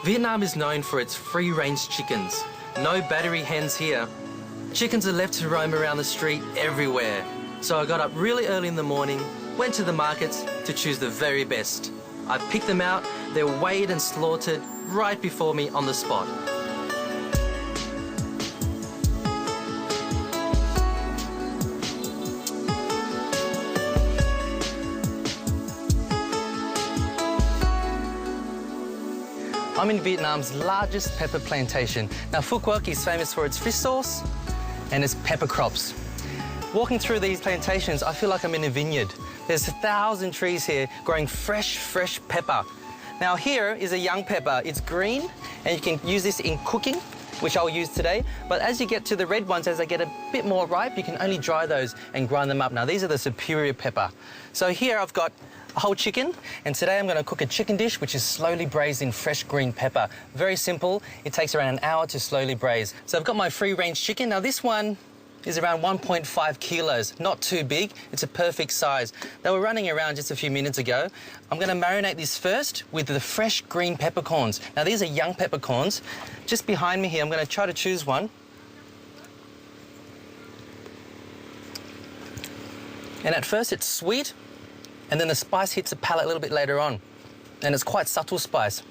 Vietnam is known for its free-range chickens. No battery hens here. Chickens are left to roam around the street everywhere. So I got up really early in the morning, went to the markets to choose the very best. I picked them out, they're weighed and slaughtered right before me on the spot. I'm in Vietnam's largest pepper plantation. Now, Phu Quoc is famous for its fish sauce and its pepper crops. Walking through these plantations, I feel like I'm in a vineyard. There's 1,000 trees here growing fresh pepper. Now, here is a young pepper. It's green, and you can use this in cooking, which I'll use today. But as you get to the red ones, as they get a bit more ripe, you can only dry those and grind them up. Now, these are the superior pepper. So here I've got a whole chicken, and today I'm going to cook a chicken dish which is slowly braised in fresh green pepper. Very simple. It takes around an hour to slowly braise. So I've got my free-range chicken. Now, this one is around 1.5 kilos, not too big. It's a perfect size. They were running around just a few minutes ago. I'm going to marinate this first with the fresh green peppercorns. Now, these are young peppercorns. Just behind me here, I'm going to try to choose one. And at first it's sweet, and then the spice hits the palate a little bit later on. And it's quite subtle spice.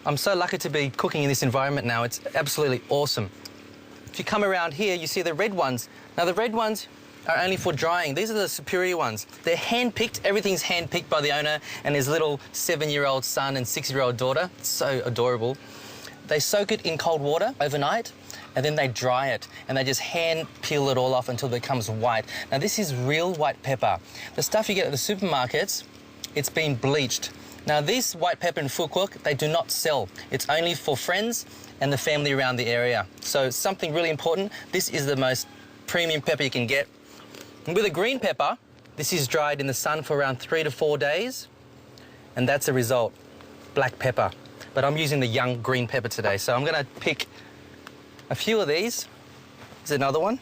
I'm so lucky to be cooking in this environment now. It's absolutely awesome. If you come around here, you see the red ones. Now, the red ones are only for drying. These are the superior ones. They're hand-picked. Everything's hand-picked by the owner and his little 7-year-old son and 6-year-old daughter. It's so adorable. They soak it in cold water overnight, and then they dry it, and they just hand peel it all off until it becomes white. Now, this is real white pepper. The stuff you get at the supermarkets, it's been bleached. Now, this white pepper in Phu Quoc, they do not sell. It's only for friends and the family around the area. So something really important, this is the most premium pepper you can get. And with a green pepper, this is dried in the sun for around 3 to 4 days, and that's the result, black pepper. But I'm using the young green pepper today, so I'm gonna pick a few of these. There's another one.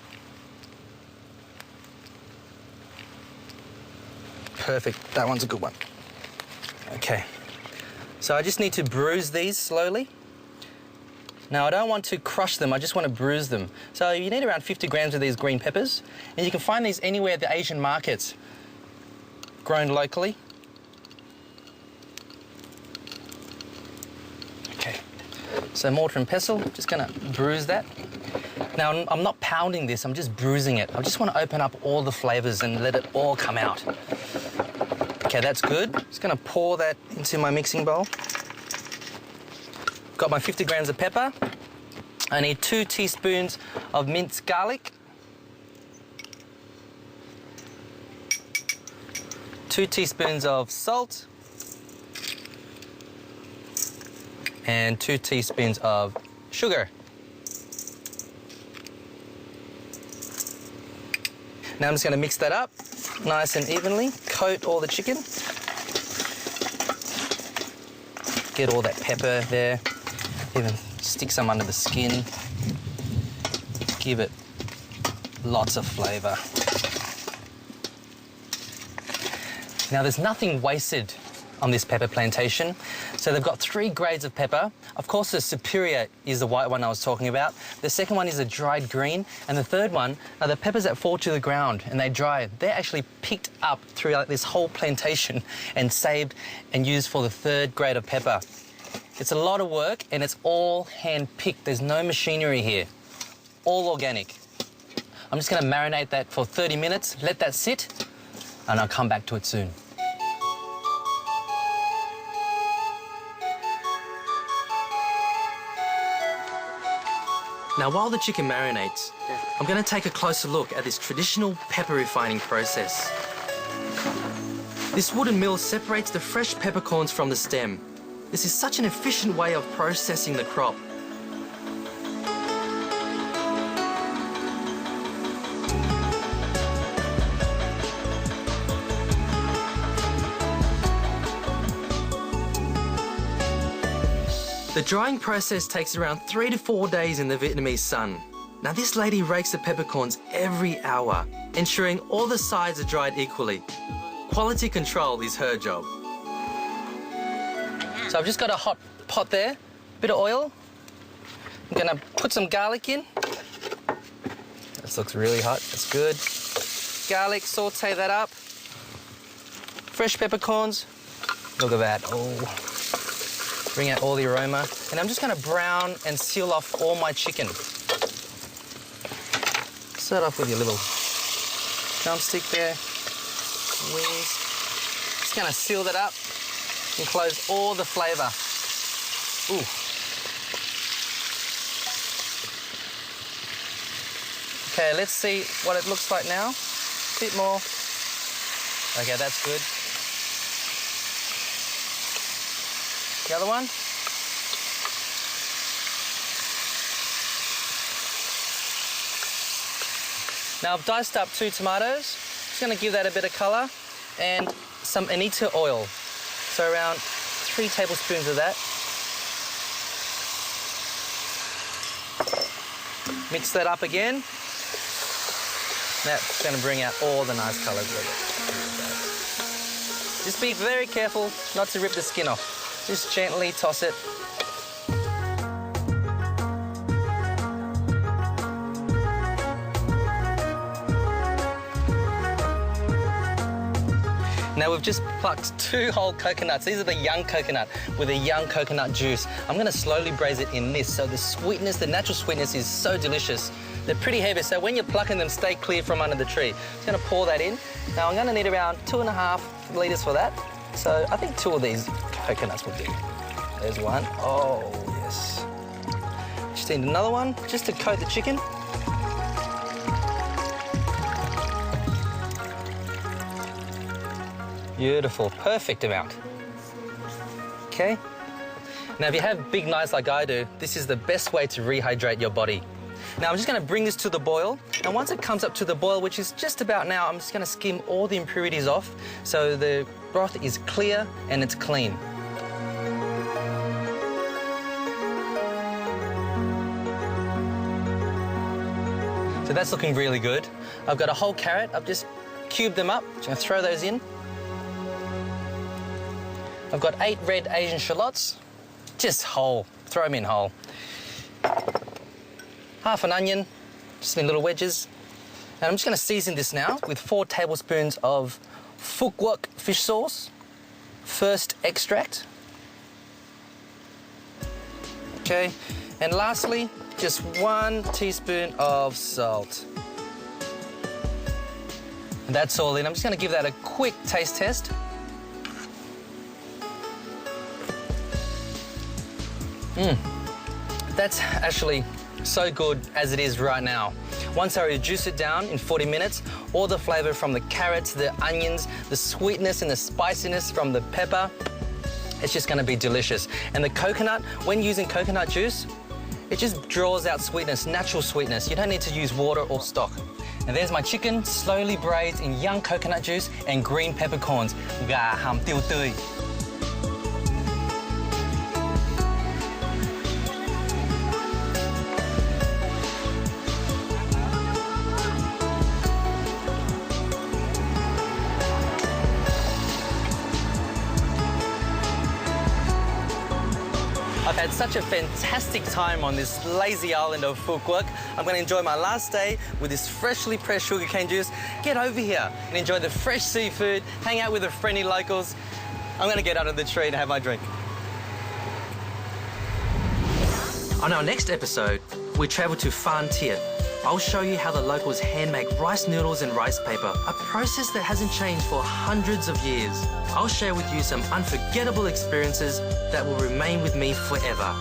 Perfect, that one's a good one. Okay, so I just need to bruise these slowly. Now, I don't want to crush them, I just want to bruise them. So you need around 50 grams of these green peppers, and you can find these anywhere at the Asian markets, grown locally. Okay, so mortar and pestle, just gonna bruise that. Now, I'm not pounding this, I'm just bruising it. I just want to open up all the flavors and let it all come out. Okay, that's good. Just gonna pour that into my mixing bowl. Got my 50 grams of pepper. I need 2 teaspoons of minced garlic. 2 teaspoons of salt. And 2 teaspoons of sugar. Now I'm just gonna mix that up nice and evenly. Coat all the chicken. Get all that pepper there. Even stick some under the skin. Give it lots of flavour. Now, there's nothing wasted on this pepper plantation. So they've got 3 grades of pepper. Of course, the superior is the white one I was talking about. The second one is a dried green. And the third one are the peppers that fall to the ground and they dry. They're actually picked up throughout this whole plantation and saved and used for the 3rd grade of pepper. It's a lot of work, and it's all hand-picked. There's no machinery here. All organic. I'm just gonna marinate that for 30 minutes, let that sit, and I'll come back to it soon. Now, while the chicken marinates, I'm gonna take a closer look at this traditional pepper refining process. This wooden mill separates the fresh peppercorns from the stem. This is such an efficient way of processing the crop. The drying process takes around 3 to 4 days in the Vietnamese sun. Now, this lady rakes the peppercorns every hour, ensuring all the sides are dried equally. Quality control is her job. So I've just got a hot pot there. Bit of oil. I'm gonna put some garlic in. This looks really hot, that's good. Garlic, saute that up. Fresh peppercorns. Look at that, oh. Bring out all the aroma. And I'm just gonna brown and seal off all my chicken. Start off with your little drumstick there, wings. Just gonna seal that up and close all the flavour. Ooh. Okay, let's see what it looks like now. A bit more. Okay, that's good. The other one. Now I've diced up 2 tomatoes. Just gonna give that a bit of colour and some Anita oil. So around 3 tablespoons of that. Mix that up again. That's gonna bring out all the nice colours with it. Just be very careful not to rip the skin off. Just gently toss it. Now we've just plucked 2 whole coconuts. These are the young coconut with a young coconut juice. I'm gonna slowly braise it in this, so the sweetness, the natural sweetness is so delicious. They're pretty heavy, so when you're plucking them, stay clear from under the tree. Just gonna pour that in. Now I'm gonna need around 2.5 litres for that. So I think 2 of these coconuts will do. There's one. Oh, yes. Just need another one, just to coat the chicken. Beautiful, perfect amount. Okay. Now, if you have big nights like I do, this is the best way to rehydrate your body. Now, I'm just gonna bring this to the boil, and once it comes up to the boil, which is just about now, I'm just gonna skim all the impurities off so the broth is clear and it's clean. So that's looking really good. I've got a whole carrot. I've just cubed them up. Just gonna throw those in. I've got 8 red Asian shallots, just whole. Throw them in whole. Half an onion, just in little wedges. And I'm just gonna season this now with 4 tablespoons of Fukwok fish sauce, first extract. Okay, and lastly, just 1 teaspoon of salt. And that's all in. I'm just gonna give that a quick taste test. That's actually so good as it is right now. Once I reduce it down in 40 minutes, all the flavour from the carrots, the onions, the sweetness and the spiciness from the pepper, it's just gonna be delicious. And the coconut, when using coconut juice, it just draws out sweetness, natural sweetness. You don't need to use water or stock. And there's my chicken, slowly braised in young coconut juice and green peppercorns. Gà hầm tiêu tươi. I've had such a fantastic time on this lazy island of Fukwok. I'm going to enjoy my last day with this freshly pressed sugarcane juice. Get over here and enjoy the fresh seafood, hang out with the friendly locals. I'm going to get under the tree and have my drink. On our next episode, we travel to Phan Thiet. I'll show you how the locals hand make rice noodles and rice paper, a process that hasn't changed for hundreds of years. I'll share with you some unforgettable experiences that will remain with me forever.